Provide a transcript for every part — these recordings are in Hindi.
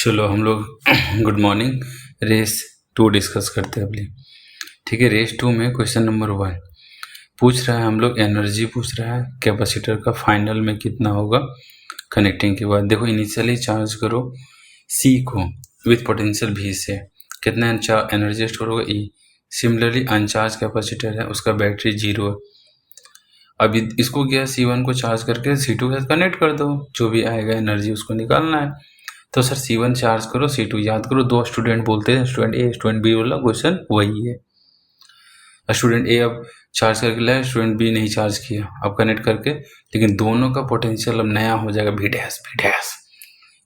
चलो हम लोग गुड मॉर्निंग रेस 2 डिस्कस करते हैं अभी। ठीक है, रेस 2 में क्वेश्चन नंबर 1 पूछ रहा है, हम लोग एनर्जी पूछ रहा है कैपेसिटर का फाइनल में कितना होगा कनेक्टिंग के बाद। देखो इनिशियली चार्ज करो सी को विथ पोटेंशियल भी से, कितना एनर्जी स्टोर होगा ई। सिमिलरली अनचार्ज कैपेसिटर है, उसका बैटरी 0 है। अभी इसको क्या C1 को चार्ज करके C2 के साथ कनेक्ट कर दो, जो भी आएगा एनर्जी उसको निकालना है। तो सर C1 चार्ज करो C2 याद करो, दो स्टूडेंट बोलते हैं, स्टूडेंट ए स्टूडेंट बी वाला क्वेश्चन वही है। स्टूडेंट ए अब चार्ज करके लाया, स्टूडेंट बी नहीं चार्ज किया, अब कनेक्ट करके, लेकिन दोनों का पोटेंशियल अब नया हो जाएगा V डैश।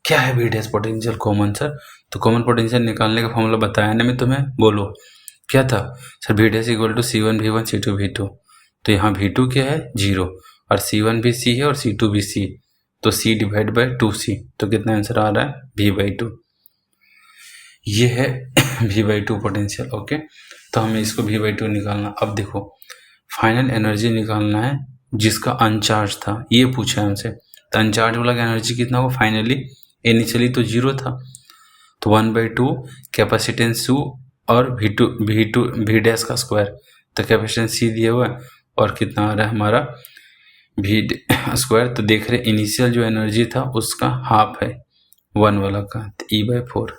क्या है V dash? Potential common sir. तो कॉमन पोटेंशियल निकालने का फॉर्मूला बताया ना मैं तुम्हें, बोलो क्या था sir? V dash equal to C1 V1 C2 V2। तो यहाँ V2 क्या है 0 और C1 भी C है और C2 भी C, तो C डिवाइड बाई 2C। तो कितना आंसर आ रहा है V/2। ये है V/2 पोटेंशियल। ओके, तो हमें इसको V/2 निकालना। अब देखो फाइनल एनर्जी निकालना है जिसका अनचार्ज था, ये पूछा है हमसे। तो अनचार्ज वाला का एनर्जी कितना होगा फाइनली? इनिशियली तो 0 था, तो 1/2 कैपेसिटेंस U और V डैश का स्क्वायर। तो कैपेसिटेंस C दिया हुआ है और कितना आ रहा है हमारा V स्क्वायर। तो देख रहे इनिशियल जो एनर्जी था उसका हाफ है 1 वाला का, तो E/4।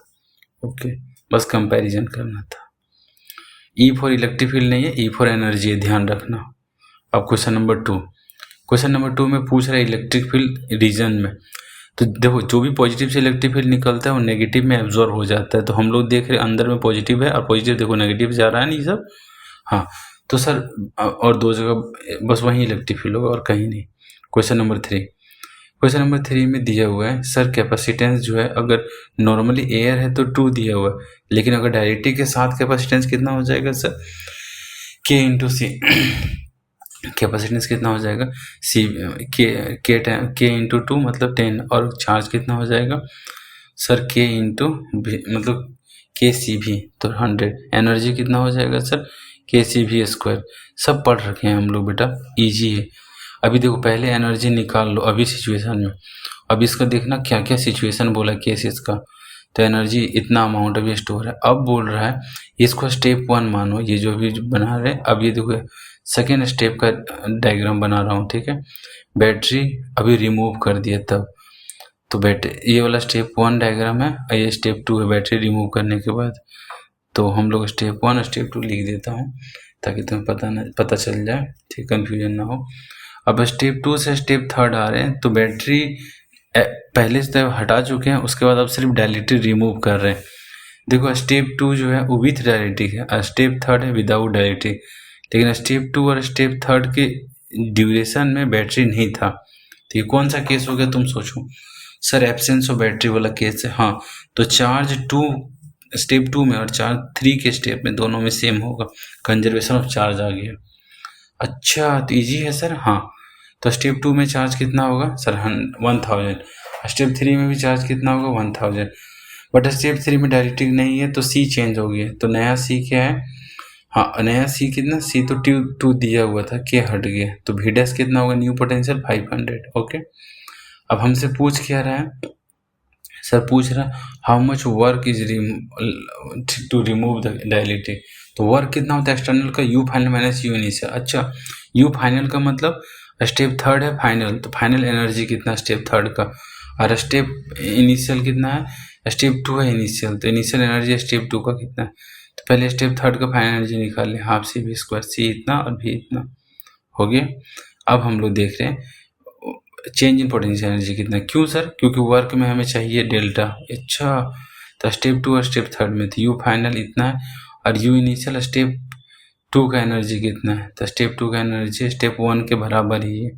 ओके, बस कंपैरिजन करना था। E4 इलेक्ट्रिक फील्ड नहीं है, E4 एनर्जी है, ध्यान रखना। अब क्वेश्चन नंबर 2 में पूछ रहा है इलेक्ट्रिक फील्ड रीजन में। तो देखो जो भी पॉजिटिव से इलेक्ट्रिक फील्ड निकलता है वो नेगेटिव में एब्जॉर्ब हो जाता है। तो हम लोग देख रहे हैं अंदर में पॉजिटिव है और पॉजिटिव देखो नेगेटिव जा रहा है नहीं सब। हाँ, तो सर और दो जगह बस वहीं इलेक्ट्रिक फील्ड होगा और कहीं नहीं। क्वेश्चन नंबर 3 में दिया हुआ है सर कैपेसिटेंस जो है, अगर नॉर्मली एयर है तो 2 दिया हुआ है, लेकिन अगर डायरेक्टिव के साथ कैपेसिटेंस कितना हो जाएगा सर? K इंटू सी। कैपेसिटेंस कितना हो जाएगा? सी के इंटू 2 मतलब 10, और चार्ज कितना हो जाएगा सर? K इंटू मतलब KCV, तो 100। एनर्जी कितना हो जाएगा सर? KCV square. सब पढ़ रखे हैं हम लोग बेटा, इजी है। अभी देखो पहले एनर्जी निकाल लो अभी सिचुएशन में, अब इसका देखना क्या क्या सिचुएशन बोला केसेस का। तो एनर्जी इतना अमाउंट अभी स्टोर है। अब बोल रहा है इसको स्टेप 1 मानो, ये जो भी बना रहे। अब ये देखो सेकेंड स्टेप का डायग्राम बना रहा हूँ, ठीक है। बैटरी अभी रिमूव कर दिया तब, तो बैटरी ये वाला स्टेप 1 डायग्राम है और ये स्टेप 2 है बैटरी रिमूव करने के बाद। तो हम लोग स्टेप 1 स्टेप 2 लिख देता हूँ ताकि तुम्हें पता चल जाए, ठीक, कन्फ्यूजन ना हो। अब स्टेप 2 से स्टेप 3 आ रहे हैं, तो बैटरी पहले से हटा चुके हैं, उसके बाद अब सिर्फ डायलिटी रिमूव कर रहे हैं। देखो स्टेप 2 जो है वो विथ डायलिटी है, स्टेप 3 है विदाउट डायलिटी। लेकिन स्टेप 2 और स्टेप 3 के ड्यूरेशन में बैटरी नहीं था, तो ये कौन सा केस हो गया तुम सोचो सर? एब्सेंस ऑफ बैटरी वाला केस है। हाँ, तो चार्ज 2 स्टेप 2 में और चार्ज 3 के स्टेप में दोनों में सेम होगा, कंजर्वेशन ऑफ चार्ज आ गया। अच्छा, तो इजी है सर। हाँ, तो स्टेप 2 में चार्ज कितना होगा सर? 1000। स्टेप 3 में भी चार्ज कितना होगा? 1000। बट स्टेप 3 में डायरेक्टिव नहीं है तो C चेंज हो गया, तो नया C क्या है? हाँ, नया C कितना? C तो 2 दिया हुआ था, K हट गया, तो V डैश कितना होगा? New potential 500। ओके, अब हमसे पूछ क्या रहा है सर? पूछ रहा है how much work is to remove the duality. तो वर्क कितना होता है एक्सटर्नल का? U final minus U initial. अच्छा, U फाइनल का मतलब स्टेप 3 है फाइनल, तो फाइनल एनर्जी कितना स्टेप 3 का? और स्टेप इनिशियल कितना है? स्टेप 2 है इनिशियल, तो इनिशियल एनर्जी स्टेप 2 का कितना है? तो पहले स्टेप 3 का फाइनल एनर्जी निकाल लें, हाफ CV स्क्वायर, C इतना और V इतना हो गया। अब हम लोग देख रहे हैं चेंज इन पोटेंशियल एनर्जी कितना। क्यों सर? क्योंकि वर्क में हमें चाहिए डेल्टा। अच्छा, तो स्टेप 2 और स्टेप 3 में तो U फाइनल इतना है और U इनिशियल स्टेप 2 का एनर्जी कितना है? तो स्टेप 2 का एनर्जी स्टेप 1 के बराबर ही है।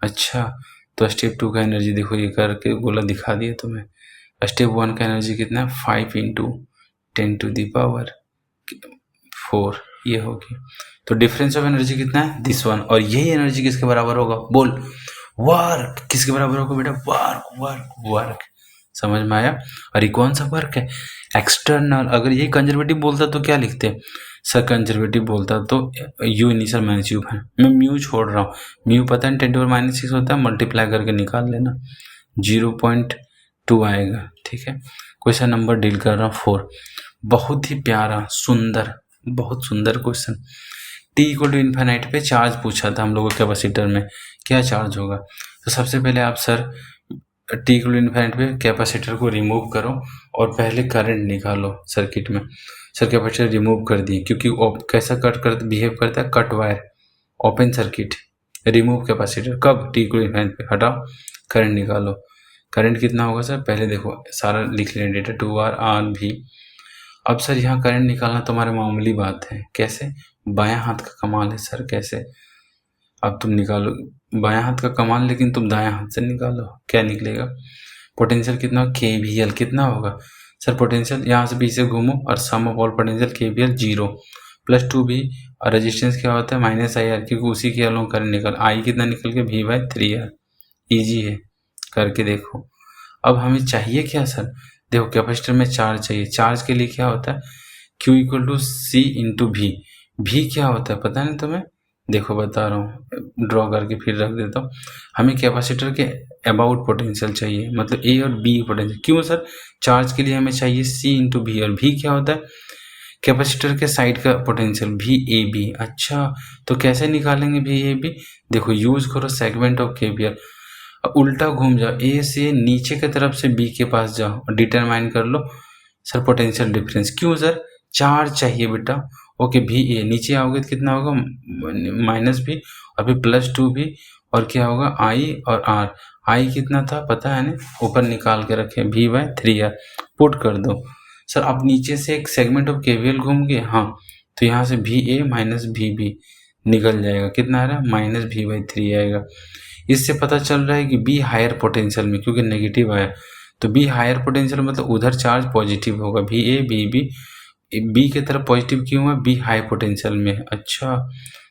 अच्छा, तो स्टेप 2 का एनर्जी देखो ये करके गोला दिखा दिया तुम्हें। स्टेप 1 का एनर्जी कितना है? 5 इंटू 10⁴ ये होगी। तो डिफरेंस ऑफ एनर्जी कितना है? This one. और यही एनर्जी किसके बराबर होगा? बोल, वर्क। किसके बराबर होगा बेटा? वर्क। समझ में आया? और ये कौन सा वर्क है? एक्सटर्नल। अगर ये कंजर्वेटिव बोलता तो क्या लिखते सर? कंजर्वेटिव बोलता तो U इनिशियल माइनस U है, मैं म्यू छोड़ रहा हूँ। म्यू पता है 10⁻⁻⁶ होता है, मल्टीप्लाई करके निकाल लेना, 0.2 आएगा, ठीक। ठीक है। क्वेश्चन नंबर डील कर रहा हूँ 4, बहुत ही प्यारा सुंदर, बहुत सुंदर question. T equal to infinite पे चार्ज पूछा था हम लोगों को कैपेसिटर में, क्या चार्ज होगा। तो सबसे पहले आप sir T equal to infinite पे कैपेसिटर को रिमूव करो और पहले करंट निकालो सर्किट में। सर कैपेसिटर रिमूव कर दिए क्योंकि कैसा बिहेव करता है, cut wire, open circuit, remove capacitor कब, टी इक्वल टू इन्फाइनाइट पे, हटाओ करंट निकालो। करंट कितना होगा सर, पहले देखो सारा लिख लें डेटा, 2R भी। अब सर यहाँ करंट निकालना तुम्हारे मामूली बात है, कैसे, बायां हाथ का कमाल है सर, कैसे, अब तुम निकालो बायां हाथ का कमाल, लेकिन तुम दायां हाथ से निकालो, क्या निकलेगा, पोटेंशियल कितना, KVL कितना होगा सर, पोटेंशियल यहाँ से बी से घूमो और sum of all potential KVL 0 plus 2B, और रेजिस्टेंस क्या होता है -IR, क्योंकि उसी के अलोंग करंट निकल, आई कितना निकल के V/3R, ईजी है, करके देखो। अब हमें चाहिए क्या सर, देखो कैपेसिटर में चार्ज चाहिए, चार्ज के लिए क्या होता है, Q equal to C into भी क्या होता है पता नहीं तुम्हें, देखो बता रहा हूँ, ड्रॉ करके फिर रख देता हूँ। हमें कैपेसिटर के अबाउट पोटेंशियल चाहिए, मतलब A और B पोटेंशियल, क्यों सर, चार्ज के लिए हमें चाहिए C इंटू भी, और भी क्या होता है कैपेसिटर के साइड का पोटेंशियल VAB। अच्छा, तो कैसे निकालेंगे VAB, देखो यूज करो सेगमेंट ऑफ KVL, उल्टा घूम जाओ, ए से नीचे की तरफ से बी के पास जाओ और डिटरमाइन कर लो सर पोटेंशियल डिफरेंस, क्यों सर, चार्ज चाहिए बेटा, ओके, VA, नीचे आओगे तो कितना होगा -B और फिर +2B, और क्या होगा I और R, I कितना था पता है ना, ऊपर निकाल के रखे V/3R, पुट कर दो सर। अब नीचे से एक सेगमेंट ऑफ KVL घूम गए, हाँ, तो यहाँ से VA -VB निकल जाएगा, कितना आ रहा है -V/3 आएगा। इससे पता चल रहा है कि B हायर पोटेंशियल में, क्योंकि नेगेटिव आया, तो B हायर पोटेंशियल मतलब उधर चार्ज पॉजिटिव होगा, VA BB, B की तरफ पॉजिटिव क्यों है, B हाई पोटेंशियल में। अच्छा,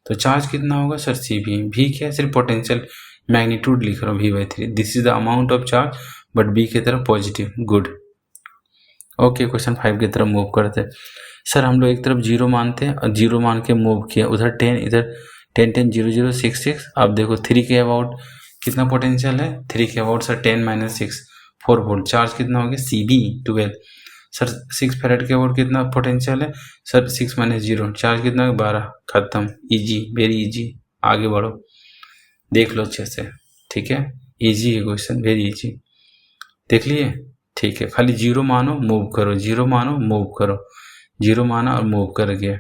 तो चार्ज कितना होगा सर CV, भी क्या है, सिर्फ पोटेंशियल मैग्नीट्यूड लिख रहा हूँ V/3, this is the amount of charge but B की तरफ पॉजिटिव, गुड। ओके, क्वेश्चन 5 की तरफ मूव करते हैं। सर हम लोग एक तरफ 0 मानते हैं और 0 मान के मूव किया, उधर 10, इधर 10 10 0 0 6 6। अब देखो 3 के अबाउट कितना पोटेंशियल है, 3 के अबाउट सर 10 - 6 4 वोल्ट, चार्ज कितना हो गया CB 12। सर 6 फैराड के अबाउट कितना पोटेंशियल है सर, 6 - 0, चार्ज कितना है 12, खत्म, इजी, वेरी इजी, आगे बढ़ो, देख लो अच्छे से, ठीक है, इजी है क्वेश्चन, वेरी इजी, देख लिए, ठीक है, खाली 0 मानो मूव करो, 0 मानो मूव करो, 0 माना और मूव कर गया,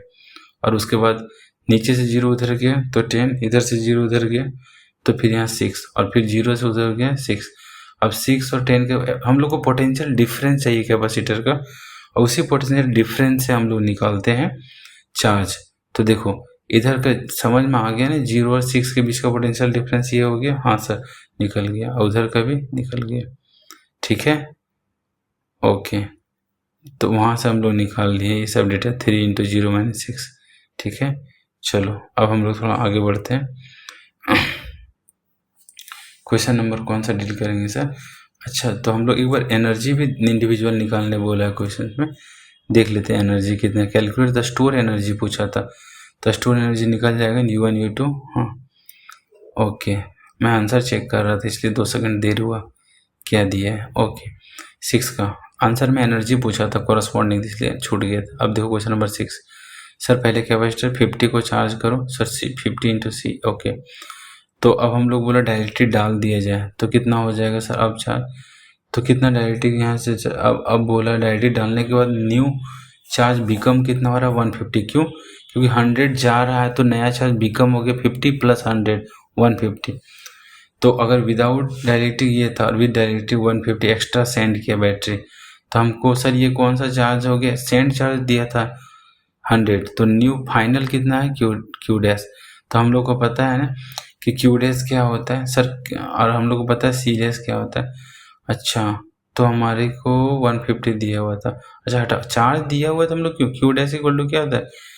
और उसके बाद नीचे से 0 उधर गया तो 10, इधर से 0 उधर गया तो फिर यहाँ 6, और फिर 0 से उधर गया 6। अब 6 और 10 के हम लोग को पोटेंशियल डिफरेंस चाहिए कैपेसिटर का, और उसी पोटेंशियल डिफरेंस से हम लोग निकालते हैं चार्ज। तो देखो इधर का समझ में आ गया ना, 0 और 6 के बीच का पोटेंशियल डिफरेंस ये हो गया, हाँ सर निकल गया, और उधर का भी निकल गया, ठीक है, ओके। तो वहाँ से हम लोग निकाल लिए ये सब डेटा, 3 × 0 - 6, ठीक है। चलो अब हम लोग थोड़ा आगे बढ़ते हैं। क्वेश्चन नंबर कौन सा डील करेंगे सर, अच्छा तो हम लोग एक बार एनर्जी भी इंडिविजुअल निकालने बोला है क्वेश्चन में, देख लेते हैं एनर्जी कितना, कैलकुलेट द स्टोर एनर्जी पूछा था, तो स्टोर एनर्जी निकल जाएगा U1 U2, हाँ ओके, मैं आंसर चेक कर रहा था इसलिए 2 सेकंड देर हुआ, क्या दिया है, ओके 6 का आंसर में एनर्जी पूछा था कॉरस्पॉन्डिंग, इसलिए छूट गया था। अब देखो क्वेश्चन नंबर 6, सर पहले कैपेसिटर 50 को चार्ज करो सर, 50 × C, ओके। तो अब हम लोग बोला डायरेक्टली डाल दिया जाए तो कितना हो जाएगा सर, अब चार्ज तो कितना डायरेक्टली यहाँ से, अब बोला डायरेक्टली डालने के बाद न्यू चार्ज बिकम कितना हो रहा है 150, क्यों, क्योंकि 100 जा रहा है तो नया चार्ज बिकम हो गया 50 + 100 150। तो अगर विदाउट डायरेक्टिव ये था और विद डायरेक्टिव 150 एक्स्ट्रा सेंड किया बैटरी, तो हमको सर ये कौन सा चार्ज हो गया, सेंड चार्ज दिया था 100, तो न्यू फाइनल कितना है क्यू डैश। तो हम लोग को पता है ना कि क्यू डैश क्या होता है सर, और हम लोग को पता है सी डैश क्या होता है। अच्छा तो हमारे को 150 दिया हुआ था, अच्छा हटा चार्ज दिया हुआ था हम लोग, क्यू डैश इक्वल टू क्या होता है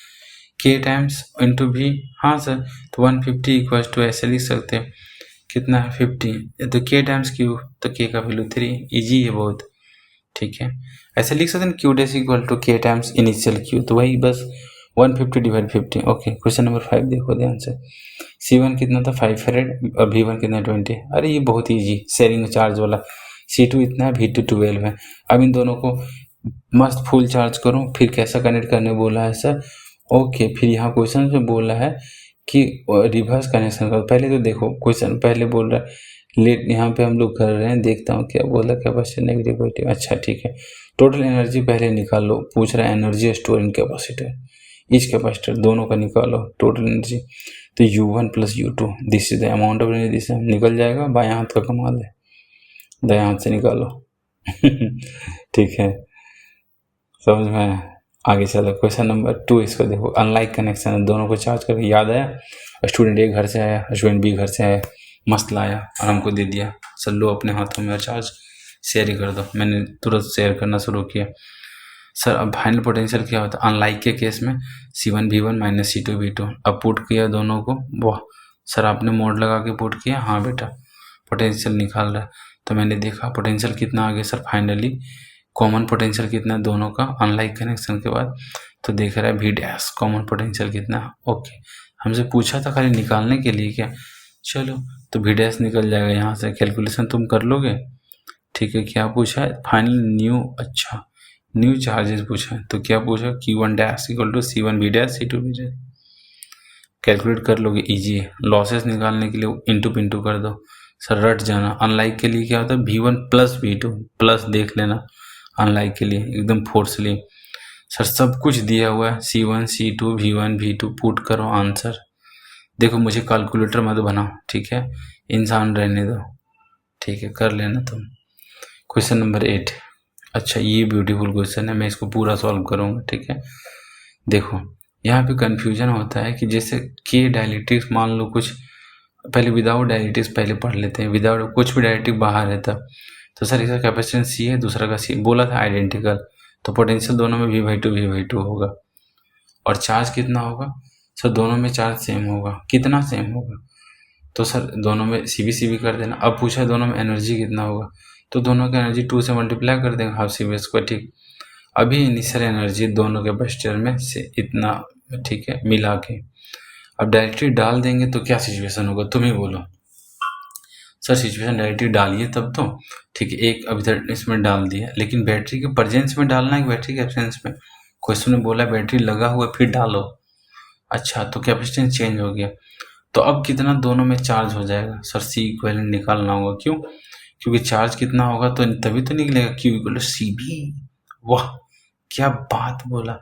K टाइम्स इंटू V, हाँ सर, तो 150 इक्वल टू ऐसे लिख सकते हैं, कितना है 50, तो K टाइम्स Q, तो K का वैल्यू 3, इजी है बहुत, ठीक है, ऐसे लिख सकते हैं Q dash equal to K times initial Q, तो वही बस 150 / 50, ओके। क्वेश्चन नंबर 5 देखो ध्यान से, C1 कितना था 5 फैरेड और V1 कितना 20, अरे ये बहुत ईजी शेयरिंग चार्ज वाला, C2 इतना है, V2 12 है। अब इन दोनों को मस्त फुल चार्ज करो। फिर कैसा कनेक्ट करने बोला है सर? ओके, फिर यहाँ क्वेश्चन में बोला है कि रिवर्स कनेक्शन करो। पहले तो देखो क्वेश्चन पहले बोल रहा है लेट, यहाँ पे हम लोग कर रहे हैं, देखता हूँ क्या बोला, कैपेसिटर नेगेटिव पॉजिटिव। अच्छा ठीक है, टोटल एनर्जी पहले निकाल लो। पूछ रहा है energy store in capacitor, each capacitor दोनों का निकालो टोटल एनर्जी। तो U1 plus U2 this is the amount of energy, this निकल जाएगा। बाएं हाथ का कमाल है, दाएं हाथ से निकालो। ठीक है, समझ में आया? आगे चलो क्वेश्चन नंबर 2। इसको देखो, अनलाइक कनेक्शन है, दोनों को चार्ज करके याद आया, स्टूडेंट ए घर से आया, स्टूडेंट बी घर से आया, मस्त लाया और हमको दे दिया। सर लो अपने हाथों में और चार्ज शेयर ही कर दो। मैंने तुरंत शेयर करना शुरू किया। सर अब फाइनल पोटेंशियल क्या होता है अनलाइक के केस में? C1 V1 minus C2 V2। अब पुट किया दोनों को, वाह सर आपने मोड लगा के पुट किया? हाँ बेटा, पोटेंशियल निकाल रहा है। तो मैंने देखा पोटेंशियल कितना आ गया सर, फाइनली कॉमन पोटेंशियल कितना है दोनों का अनलाइक कनेक्शन के बाद? तो देख रहा है V डैश कॉमन पोटेंशियल कितना है। ओके, हमसे पूछा था खाली निकालने के लिए क्या? चलो तो V डैश निकल जाएगा यहाँ से, कैलकुलेशन तुम कर लोगे। ठीक है, क्या पूछा है फाइनल न्यू, अच्छा न्यू चार्जेस पूछा है। तो क्या पूछा? Q1 dash equal to C1 V dash C2 V dash. Calculate कर लोगे, इजी है। लॉसेस निकालने के लिए इंटू पिंटू कर दो। सर रट जाना। अनलाइक के लिए क्या होता है? V1 प्लस V2 प्लस, देख लेना अनलाइक के लिए एकदम फोर्सली। सर सब कुछ दिया हुआ है, C1 C2 V1 V2 put करो आंसर। देखो मुझे कैलकुलेटर मत बनाओ, ठीक है, इंसान रहने दो, ठीक है, कर लेना तुम। Question number 8। अच्छा ये ब्यूटीफुल क्वेश्चन है, मैं इसको पूरा सॉल्व करूँगा, ठीक है। देखो यहाँ पे कन्फ्यूजन होता है कि जैसे के डायलेक्ट्रिक्स मान लो कुछ, पहले विदाउट डायलेक्ट्रिक्स पहले पढ़ लेते हैं। विदाउट कुछ भी डायलेक्ट्रिक बाहर है तब, तो सर इसका कैपेसिटेंस C है, दूसरा का C बोला था आइडेंटिकल, तो पोटेंशियल दोनों में V/2 होगा। और चार्ज कितना होगा? सर दोनों में चार्ज सेम होगा। कितना सेम होगा? तो सर दोनों में CB कर देना। अब पूछा दोनों में एनर्जी कितना होगा, तो दोनों की एनर्जी 2 से मल्टीप्लाई कर देंगे, हाफ CB², ठीक। अभी इनिशियल एनर्जी दोनों कैपेसिटर में से इतना, ठीक है, मिला के अब डायरेक्टली डाल देंगे तो क्या सिचुएशन होगा, तुम ही बोलो। सर सिचुएशन डायरेक्टली डालिए तब तो, ठीक है, एक अभी तक इसमें डाल दिया, लेकिन बैटरी के प्रेजेंस में डालना है कि बैटरी के एब्सेंस में? क्वेश्चन में बोला बैटरी लगा हुआ फिर डालो। अच्छा तो कैपेसिटेंस चेंज हो गया, तो अब कितना दोनों में चार्ज हो जाएगा? सर C इक्विवेलेंट निकालना होगा। क्यों? क्योंकि चार्ज कितना होगा तो तभी तो निकलेगा Q इक्वल टू CB। वाह क्या बात बोला।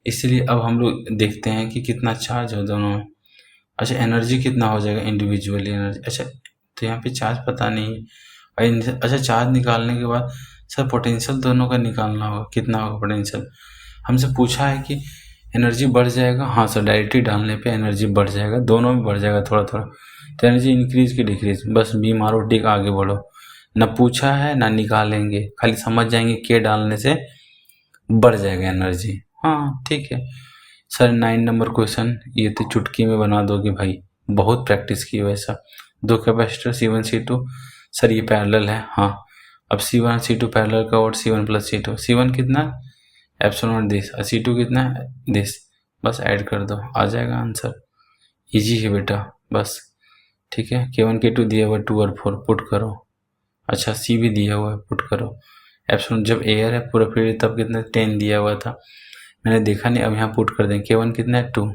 इसलिए अब हम लोग देखते हैं कि कितना चार्ज हो दोनों में। अच्छा एनर्जी कितना हो जाएगा इंडिविजुअली एनर्जी? अच्छा तो यहाँ पे चार्ज पता नहीं है। अच्छा चार्ज निकालने के बाद सर पोटेंशियल दोनों का निकालना होगा, कितना होगा पोटेंशियल? हमसे पूछा है कि एनर्जी बढ़ जाएगा। हाँ सर डायरेक्टली डालने पे एनर्जी बढ़ जाएगा, दोनों में बढ़ जाएगा थोड़ा थोड़ा। तो एनर्जी इंक्रीज की डिक्रीज, बस बी मारो टिक, आगे बढ़ो। ना पूछा है ना निकालेंगे, खाली समझ जाएंगे के डालने से बढ़ जाएगा एनर्जी। हाँ ठीक है सर। 9 नंबर क्वेश्चन, ये तो चुटकी में बना दोगे भाई, बहुत प्रैक्टिस की वैसा। दो कैपेसिटर C1 C2, सर ये पैरेलल है। हाँ अब C1 C2 पैरेलल का और C1 प्लस C2, C1 कितना एप्सिलॉन दिस और C2 कितना है दिस, बस ऐड कर दो आ जाएगा आंसर। इजी है बेटा बस, ठीक है। K1 K2 दिया हुआ 2 और 4 पुट करो। अच्छा C भी दिया हुआ है, पुट करो। एप्सिलॉन जब एयर है पूरा पीरियड तब कितना 10 दिया हुआ था, मैंने देखा नहीं, अब यहाँ पुट कर दें। K1 कितना है 2,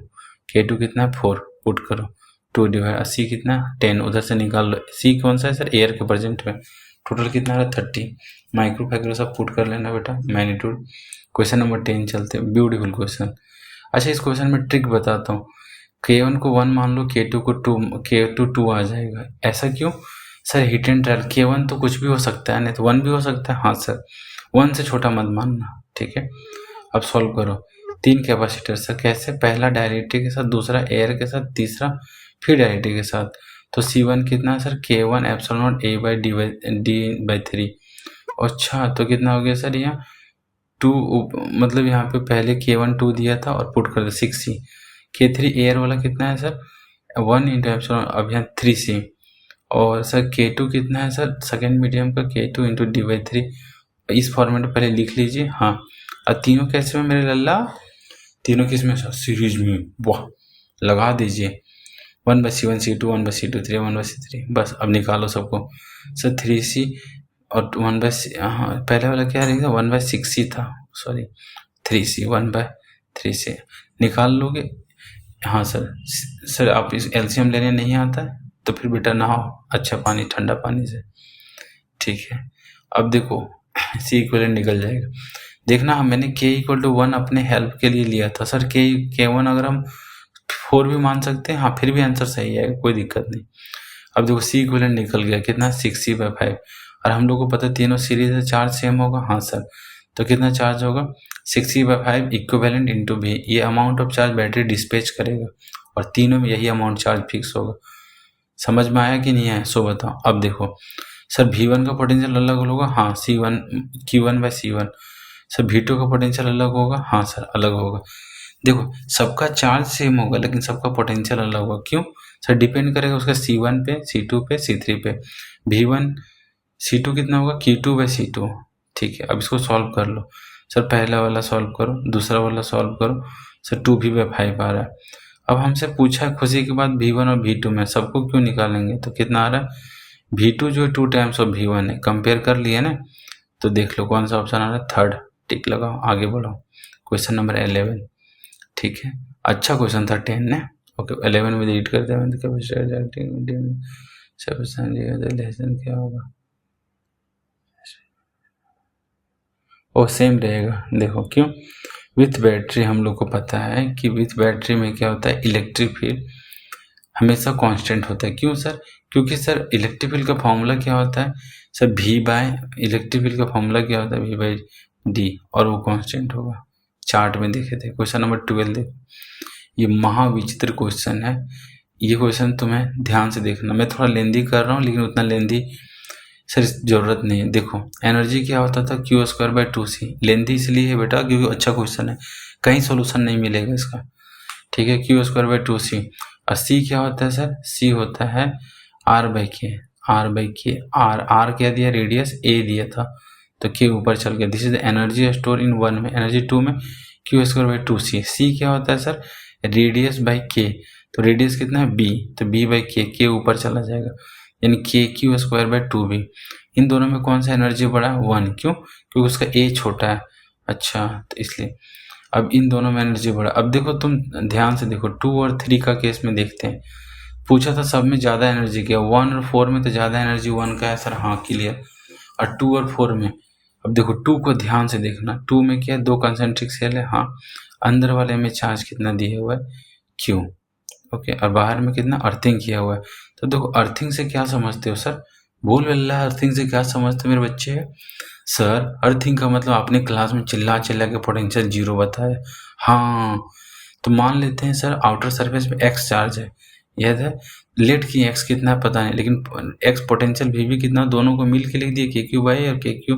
K2 कितना है 4, पुट करो। 2 डिवाइड C कितना 10, उधर से निकाल लो। C कौन सा है सर? एयर के प्रेजेंट में। टोटल कितना है 30। माइक्रो फैक्टर सब पुट कर लेना बेटा, मैग्नीट्यूड। क्वेश्चन नंबर 10 चलते हैं, ब्यूटीफुल क्वेश्चन। अच्छा इस क्वेश्चन में ट्रिक बताता हूँ। K1 को 1 मान लो, K2 को 2, K2 2 आ जाएगा। ऐसा क्यों sir? Hit and trial, K1 तो कुछ भी हो सकता है, नहीं तो 1 भी हो सकता है। हाँ सर 1 से छोटा मत मानना, ठीक है। अब सॉल्व करो। 3 कैपेसिटर सर कैसे? पहला डायरेक्टिव के साथ, दूसरा एयर के साथ, तीसरा फिर डायरेक्टिव के साथ। तो C1 कितना है सर? K1 epsilon A/D/3। अच्छा तो कितना हो गया सर? यहाँ 2, मतलब यहाँ पे पहले K1 2 दिया था और पुट कर दो 6C। K3 एयर वाला कितना है सर? 1 इंटू एप्सिलॉन, अब यहाँ 3C। और सर K2 कितना है सर? सेकेंड मीडियम का K2 इंटू D/3। इस फॉर्मेट में पहले लिख लीजिए। हाँ अब तीनों कैसे में मेरे लल्ला? तीनों किस में सर? सीरीज में। वाह लगा दीजिए। 1/C1 C2, 1/C2 3, 1/C3, बस अब निकालो सबको। सर 3C और 1/, हाँ पहले वाला क्या रहेगा, 1/6 ही था, सॉरी 3c, 1/3c निकाल लोगे। हाँ सर, सर आप इस एलसीएम लेने नहीं आता है तो फिर बेटा नहाओ अच्छा पानी, ठंडा पानी से, ठीक है। अब देखो सी इक्वलेंट निकल जाएगा। देखना मैंने k = 1 अपने हेल्प के लिए लिया था सर, k1 अगर हम 4 भी मान सकते हैं, हाँ फिर भी आंसर सही आएगा, कोई दिक्कत नहीं। अब देखो सी इक्वलेंट निकल गया कितना, 6c/5, और हम लोग को पता तीनों सीरीज है, चार्ज सेम होगा, हाँ सर। तो कितना चार्ज होगा, 6c/5 इक्विवेलेंट इंटू v, ये amount of charge battery dispatch करेगा, और तीनों में यही अमाउंट चार्ज फिक्स होगा। समझ में आया कि नहीं आया, सो बताओ। अब देखो सर V1 का पोटेंशियल अलग होगा, हाँ Q1/C1। सर V2 का पोटेंशियल अलग होगा, हाँ सर अलग होगा। देखो सबका चार्ज सेम होगा लेकिन सबका पोटेंशियल अलग होगा, क्यों सर, डिपेंड करेगा उसका C1 पे, C2 पे, C3 पे। V1 C2 कितना होगा, Q2/C2, ठीक है। अब इसको सॉल्व कर लो सर, पहला वाला सॉल्व करो, दूसरा वाला सॉल्व करो सर, 2V/5 आ रहा है। अब हमसे पूछा है खुशी के बाद V1 और V2 में सबको क्यों निकालेंगे, तो कितना आ रहा है, V2 जो है 2 टाइम्स ऑफ V1 है, कंपेयर कर लिए ना, तो देख लो कौन सा ऑप्शन आ रहा है, थर्ड, टिक लगाओ, आगे बढ़ो। क्वेश्चन नंबर 11, ठीक है, अच्छा क्वेश्चन था 10 ने, ओके 11 में एडिट करते हैं लेसन क्या होगा, ओ सेम रहेगा। देखो क्यों, विथ बैटरी हम लोग को पता है कि विथ बैटरी में क्या होता है, इलेक्ट्रिक फील्ड हमेशा कांस्टेंट होता है, क्यों सर, क्योंकि सर इलेक्ट्रिक फील्ड का फॉर्मूला क्या होता है सर, इलेक्ट्रिक फील्ड का फॉर्मूला क्या होता है, V/d, और वो कांस्टेंट होगा, चार्ट में देखे थे। क्वेश्चन नंबर 12 देखो, ये महाविचित्र क्वेश्चन है, ये क्वेश्चन तुम्हें ध्यान से देखना, मैं थोड़ा लेंदी कर रहा हूँ लेकिन उतना लेंदी सर जरूरत नहीं है। देखो एनर्जी क्या होता था, Q²/2c, लेंदी इसलिए है बेटा क्योंकि अच्छा क्वेश्चन है, कहीं सोल्यूशन नहीं मिलेगा इसका, ठीक है, Q²/2c। और c क्या होता है सर, c होता है R/k, R क्या दिया, रेडियस a दिया था, तो k ऊपर चल गया, this is energy store in 1 में, एनर्जी 2 में, Q²/2c। c क्या होता है सर, रेडियस बाई k, तो रेडियस कितना है b, तो b/k, k ऊपर चला जाएगा, यानी Q²/2b। इन दोनों में कौन सा एनर्जी बड़ा है, 1, क्यों, क्योंकि उसका a छोटा है, अच्छा तो इसलिए। अब इन दोनों में एनर्जी बढ़ा। अब देखो तुम ध्यान से देखो 2 और 3 का केस में देखते हैं, पूछा था सब में ज़्यादा एनर्जी क्या, 1 और 4 में तो ज़्यादा एनर्जी 1 का है सर, हाँ क्लियर, और 2 और 4 में। अब देखो 2 को ध्यान से देखना, 2 में क्या है, 2 कंसेंट्रिक सेल है, हाँ, अंदर वाले में चार्ज कितना दिया हुआ है, Q, ओके, और बाहर में कितना अर्थिंग किया हुआ है। तो देखो अर्थिंग से क्या समझते हो सर, बोल अल्लाह, अर्थिंग से क्या समझते हो मेरे बच्चे, सर अर्थिंग का मतलब आपने क्लास में चिल्ला चिल्ला के पोटेंशियल 0 बताया, हाँ, तो मान लेते हैं सर आउटर सरफेस पे x चार्ज है, याद है, लेट की x कितना है पता नहीं, लेकिन x पोटेंशियल v कितना, दोनों को मिल के लिख दिए KQ/, और KQ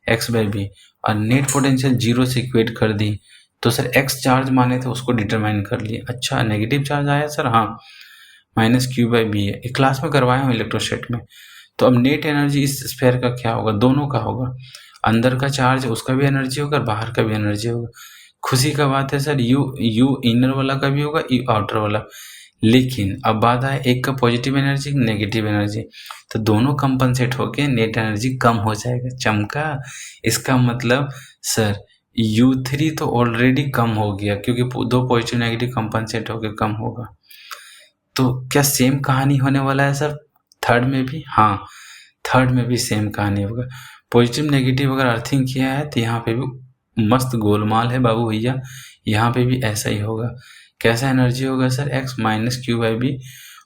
x/v, और नेट पोटेंशियल 0 से इक्वेट कर दी, तो सर x चार्ज माने थे उसको डिटरमाइन कर लिए। अच्छा नेगेटिव चार्ज आया सर, हाँ, -Q/v है, एक क्लास में करवाया हूँ इलेक्ट्रोस्टैट में। तो अब नेट एनर्जी इस स्फीयर का क्या होगा, दोनों का होगा, अंदर का चार्ज उसका भी एनर्जी होगा और बाहर का भी एनर्जी होगा। खुशी का बात है सर, यू इनर वाला का भी होगा, यू आउटर वाला, लेकिन अब बात है एक का पॉजिटिव एनर्जी, नेगेटिव एनर्जी, तो दोनों कंपनसेट होके नेट एनर्जी कम हो जाएगा, चमका। इसका मतलब सर U3 तो ऑलरेडी कम हो गया क्योंकि 2 पॉजिटिव नेगेटिव कंपनसेट होके कम होगा। तो क्या सेम कहानी होने वाला है सर थर्ड में भी, हाँ थर्ड में भी सेम कहानी होगा, पॉजिटिव नेगेटिव अगर अर्थिंग किया है तो यहाँ पे भी मस्त गोलमाल है बाबू भैया, यहाँ पे भी ऐसा ही होगा। कैसा एनर्जी होगा सर, x -Q/v,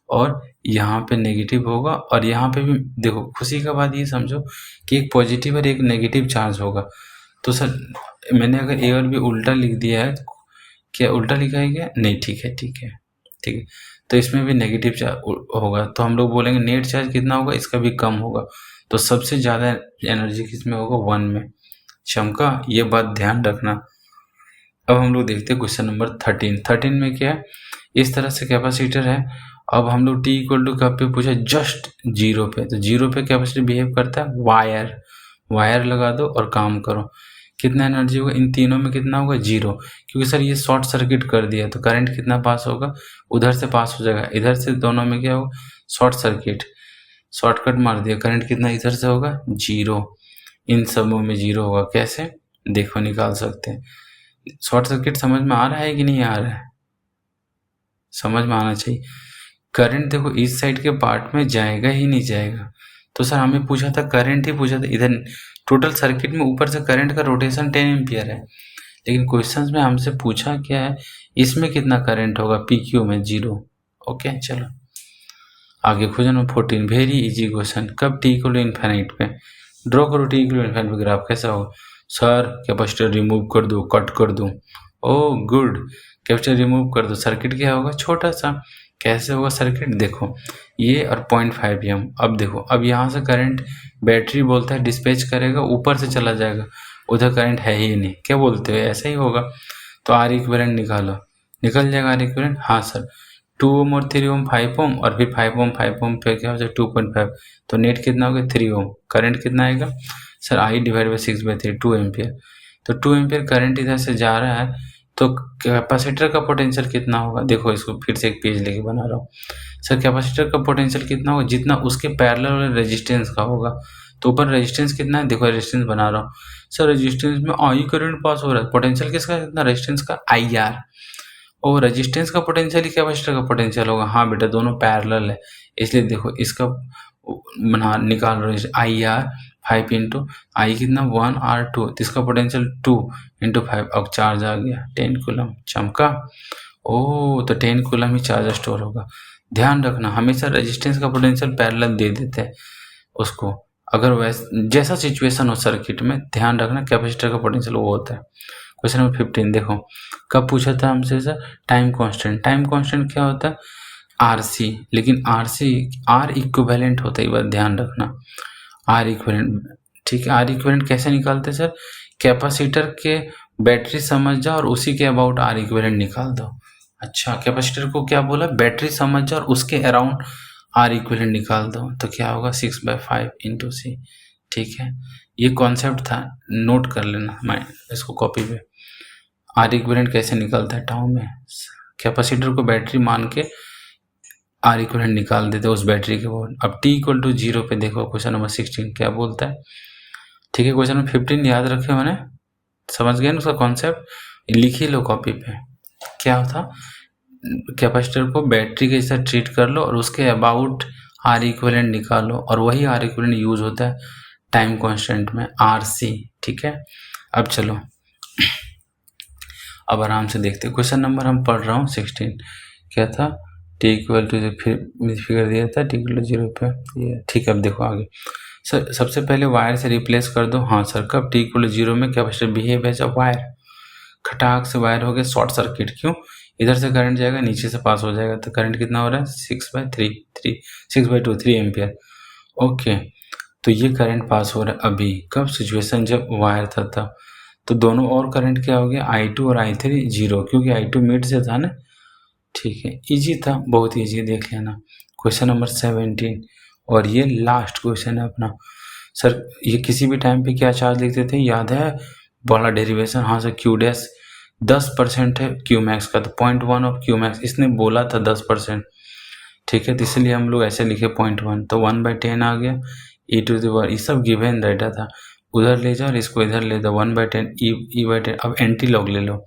और यहाँ पे नेगेटिव होगा, और यहाँ पे भी देखो खुशी का बात ये समझो कि एक पॉजिटिव और एक नेगेटिव चार्ज होगा। तो सर मैंने अगर ए और बी उल्टा लिख दिया है, क्या उल्टा लिखा है क्या, नहीं, ठीक है ठीक है ठीक है, तो इसमें भी नेगेटिव चार्ज होगा, तो हम लोग बोलेंगे नेट चार्ज कितना होगा, इसका भी कम होगा, तो सबसे ज़्यादा एनर्जी किस में होगा, 1 में, चमका, ये बात ध्यान रखना। अब हम लोग देखते हैं क्वेश्चन नंबर 13 में क्या है, इस तरह से कैपेसिटर है, अब हम लोग T = कब पे पूछा, जस्ट 0 पे, तो 0 पे कैपेसिटर बिहेव करता है, वायर लगा दो और काम करो, कितना एनर्जी होगा, इन तीनों में कितना होगा, 0, क्योंकि सर ये शॉर्ट सर्किट कर दिया तो करंट कितना पास होगा, उधर से पास हो जाएगा, इधर से दोनों में क्या होगा, शॉर्ट शॉर्टकट मार दिया, करंट कितना इधर से होगा 0, इन सबों में 0 होगा। कैसे देखो निकाल सकते हैं। शॉर्ट सर्किट समझ में आ रहा है कि नहीं आ रहा है? समझ में आना चाहिए। करंट देखो इस साइड के पार्ट में जाएगा ही नहीं जाएगा। तो सर हमें पूछा था करंट ही पूछा था, इधर टोटल सर्किट में ऊपर से करंट का रोटेशन 10 एम्पियर है, लेकिन क्वेश्चंस में हमसे पूछा क्या है, इसमें कितना करंट होगा, PQ में 0। ओके चलो आगे question number 14, very easy question. कब t इक्वल टू इन्फिनिट पे ड्रॉ करो, t इक्वल टू इन्फिनिट पे ग्राफ कैसा होगा? सर कैपेसिटर रिमूव कर दो, कट कर दो। ओह गुड, कैपेसिटर रिमूव कर दो, सर्किट क्या होगा छोटा सा। कैसे होगा सर्किट, देखो ये और 0.5 एम। अब देखो अब यहाँ से करंट बैटरी बोलता है डिस्पैच करेगा, ऊपर से चला जाएगा, उधर करंट है ही नहीं, क्या बोलते हो ऐसा ही होगा। तो आर इक्विवेलेंट निकालो, निकल जाएगा आर इक्विवेलेंट। हाँ सर 2 ओम और 3 ओम 5 ओम और फिर 5 ओम पे क्या हो जाए 2.5, तो नेट कितना हो गया 3 ओम। करंट कितना आएगा sir I divide by 6/3 2 ampere. तो 2 एम्पियर करंट इधर से जा रहा है, तो कैपेसिटर का पोटेंशियल कितना होगा, देखो इसको फिर से एक पेज लेके बना रहा हूँ। सर कैपेसिटर का पोटेंशियल कितना होगा, जितना उसके पैरेलल वाले रेजिस्टेंस का होगा। तो ऊपर रेजिस्टेंस कितना है, देखो रेजिस्टेंस बना रहा हूँ। सर रेजिस्टेंस में आई करंट पास हो रहा है, पोटेंशियल किसका कितना, रेजिस्टेंस का IR। और रेजिस्टेंस का पोटेंशियल ही कैपेसिटर का पोटेंशियल होगा। हाँ बेटा दोनों पैरेलल है, इसलिए देखो इसका बना निकाल रहे हैं IR 5 इंटू आई कितना 1 R2, इसका पोटेंशियल 2 इंटू 5। अब चार्ज आ गया 10 कूलम, चमका। ओ तो 10 कूलम ही चार्ज स्टोर होगा। ध्यान रखना हमेशा रेजिस्टेंस का पोटेंशियल पैरेलल दे देते हैं उसको, अगर वैसे जैसा सिचुएशन हो सर्किट में, ध्यान रखना कैपेसिटर का पोटेंशियल वो होता है। क्वेश्चन नंबर 15 देखो, कब पूछा था हमसे sir, time constant. Time constant क्या होता है RC, लेकिन RC R इक्विवेलेंट होता है, ये बात ध्यान रखना। R इक्विवेलेंट ठीक है। R इक्विवेलेंट कैसे निकालते हैं सर, कैपेसिटर के बैटरी समझ जाओ और उसी के अबाउट R इक्विवेलेंट निकाल दो। अच्छा कैपेसिटर को क्या बोला, बैटरी समझ जाओ और उसके अराउंड R इक्विवेलेंट निकाल दो, तो क्या होगा 6/5 इंटू C। ठीक है ये कॉन्सेप्ट था, नोट कर लेना, मैं इसको कॉपी पे। R इक्विवेलेंट कैसे निकलता है टाउ में, कैपेसिटर को बैटरी मान के R इक्विवेलेंट निकाल देते उस बैटरी के बाद। अब t इक्वल टू 0 पे देखो क्वेश्चन नंबर 16 क्या बोलता है। ठीक है क्वेश्चन नंबर 15 याद रखे मैंने, समझ गए ना उसका कॉन्सेप्ट, लिख ही लो कॉपी पे। क्या था, कैपेसिटर को बैटरी के जैसा ट्रीट कर लो और उसके अबाउट R इक्विवेलेंट निकालो, और वही R इक्विवेलेंट यूज होता है टाइम कांस्टेंट में RC। ठीक है अब चलो अब आराम से देखते हैं क्वेश्चन नंबर हम पढ़ रहा हूँ 16। क्या था, t इक्वल टू फिगर दिया था t इक्वल टू 0 पे ये। ठीक है अब देखो आगे, सर सबसे पहले वायर से रिप्लेस कर दो। हाँ सर कब, t इक्वल टू 0 में capacitor behave as a wire, खटाक से वायर हो गया शॉर्ट सर्किट। क्यों, इधर से करंट जाएगा नीचे से पास हो जाएगा, तो करंट कितना हो रहा है 6/2 3 एम्पियर। ओके तो ये करंट पास हो रहा है अभी, कब, सिचुएशन जब वायर था तब। तो दोनों और करंट क्या हो गया I2 और I3 0, क्योंकि I2 मिड से था ना। ठीक है इजी था, बहुत इजी, देख लेना। क्वेश्चन नंबर 17 और ये लास्ट क्वेश्चन है अपना। सर ये किसी भी टाइम पे क्या चार्ज लिखते थे, याद है बड़ा डेरिवेशन। हाँ सर Q डैश 10% है Q मैक्स का, तो 0.1 ऑफ Q मैक्स, इसने बोला था 10%। ठीक है तो इसलिए हम लोग ऐसे लिखे 0.1, तो 1/10 आ गया e⁻, ये सब गिवन डाटा था, उधर ले जाओ और इसको इधर ले दो 1/10 e/10। अब एंटी लॉग ले लो,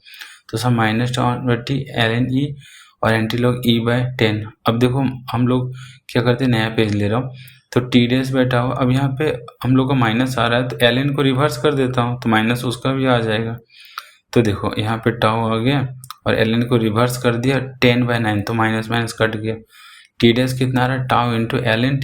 तो सब -20 ln e और एंटी लॉग e/10। अब देखो हम लोग क्या करते हैं, नया पेज ले रहा हूँ, तो टी डैश बैठा हो, अब यहाँ पे हम लोग का माइनस आ रहा है, तो ln को रिवर्स कर देता हूँ, तो माइनस उसका भी आ जाएगा। तो देखो यहाँ पे टाउ आ गया और ln को रिवर्स कर दिया 10/9, तो माइनस माइनस कट गया। टी डैश कितना आ रहा है, टाउ इंटू ln